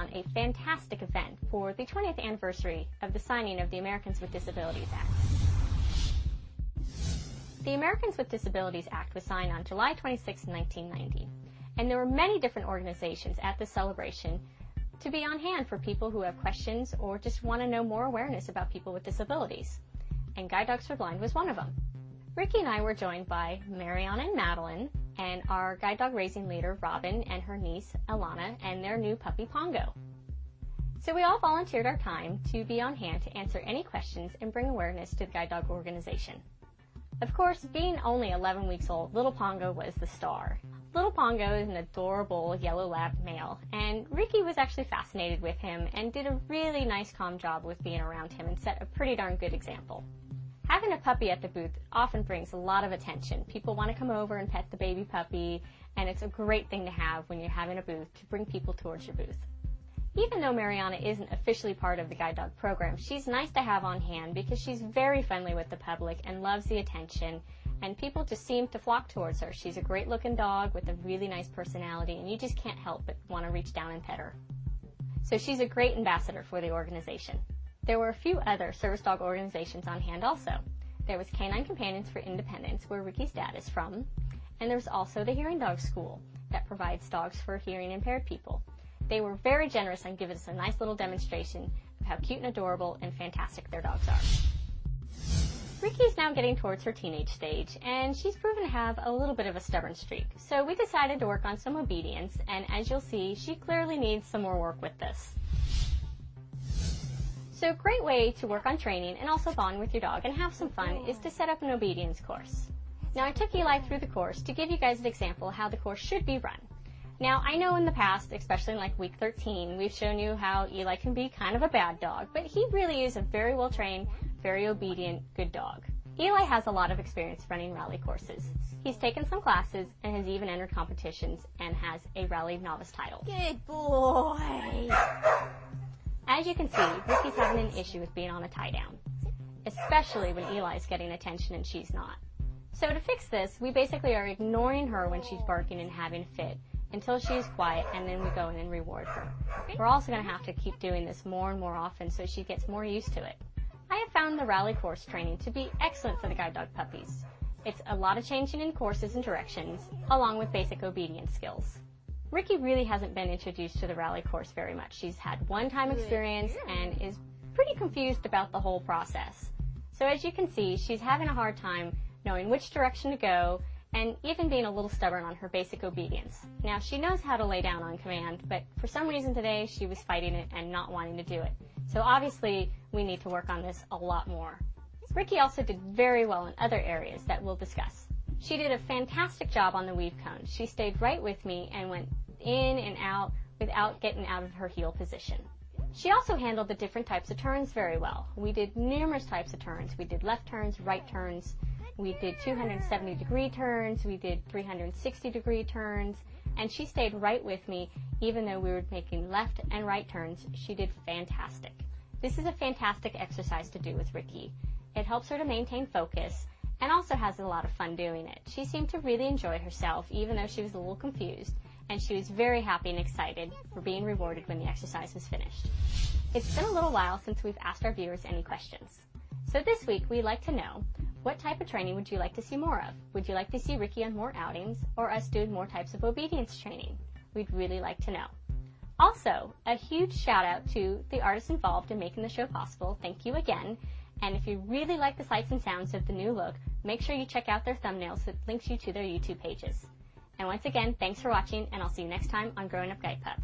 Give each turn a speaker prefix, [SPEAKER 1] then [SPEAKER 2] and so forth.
[SPEAKER 1] on a fantastic event for the 20th anniversary of the signing of the Americans with Disabilities Act. The Americans with Disabilities Act was signed on July 26, 1990, and there were many different organizations at this celebration to be on hand for people who have questions or just want to know more awareness about people with disabilities. And Guide Dogs for the Blind was one of them. Ricky and I were joined by Mariana and Madeline, and our guide dog raising leader, Robin, and her niece, Alana, and their new puppy, Pongo. So we all volunteered our time to be on hand to answer any questions and bring awareness to the guide dog organization. Of course, being only 11 weeks old, little Pongo was the star. Little Pongo is an adorable yellow lab male, and Ricky was actually fascinated with him and did a really nice calm job with being around him and set a pretty darn good example. Having a puppy at the booth often brings a lot of attention. People want to come over and pet the baby puppy, and it's a great thing to have when you're having a booth to bring people towards your booth. Even though Mariana isn't officially part of the guide dog program, she's nice to have on hand because she's very friendly with the public and loves the attention, and people just seem to flock towards her. She's a great looking dog with a really nice personality, and you just can't help but want to reach down and pet her. So she's a great ambassador for the organization. There were a few other service dog organizations on hand also. There was Canine Companions for Independence, where Ricky's dad is from, and there was also the Hearing Dog School that provides dogs for hearing impaired people. They were very generous and giving us a nice little demonstration of how cute and adorable and fantastic their dogs are. Ricky's now getting towards her teenage stage, and she's proven to have a little bit of a stubborn streak. So we decided to work on some obedience, and as you'll see, she clearly needs some more work with this. So a great way to work on training and also bond with your dog and have some fun is to set up an obedience course. Now I took Eli through the course to give you guys an example of how the course should be run. Now I know in the past, especially in like week 13, we've shown you how Eli can be kind of a bad dog, but he really is a very well trained, very obedient, good dog. Eli has a lot of experience running rally courses. He's taken some classes and has even entered competitions and has a rally novice title.
[SPEAKER 2] Good boy!
[SPEAKER 1] As you can see, Ricky's having an issue with being on a tie down, especially when Eli's getting attention and she's not. So to fix this, we basically are ignoring her when she's barking and having a fit until she's quiet, and then we go in and reward her. We're also going to have to keep doing this more and more often so she gets more used to it. I have found the rally course training to be excellent for the guide dog puppies. It's a lot of changing in courses and directions, along with basic obedience skills. Ricky really hasn't been introduced to the rally course very much. She's had one-time experience and is pretty confused about the whole process. So as you can see, she's having a hard time knowing which direction to go and even being a little stubborn on her basic obedience. Now, she knows how to lay down on command, but for some reason today she was fighting it and not wanting to do it. So obviously we need to work on this a lot more. Ricky also did very well in other areas that we'll discuss. She did a fantastic job on the weave cone. She stayed right with me and went in and out without getting out of her heel position. She also handled the different types of turns very well. We did numerous types of turns. We did left turns, right turns, we did 270-degree turns, we did 360-degree turns, and she stayed right with me even though we were making left and right turns. She did fantastic. This is a fantastic exercise to do with Ricky. It helps her to maintain focus and also has a lot of fun doing it. She seemed to really enjoy herself even though she was a little confused, and she was very happy and excited for being rewarded when the exercise was finished. It's been a little while since we've asked our viewers any questions. So this week we'd like to know, what type of training would you like to see more of? Would you like to see Ricky on more outings or us doing more types of obedience training? We'd really like to know. Also, a huge shout out to the artists involved in making the show possible. Thank you again. And if you really like the sights and sounds of the new look, make sure you check out their thumbnails that links you to their YouTube pages. And once again, thanks for watching, and I'll see you next time on Growing Up Guide Pup.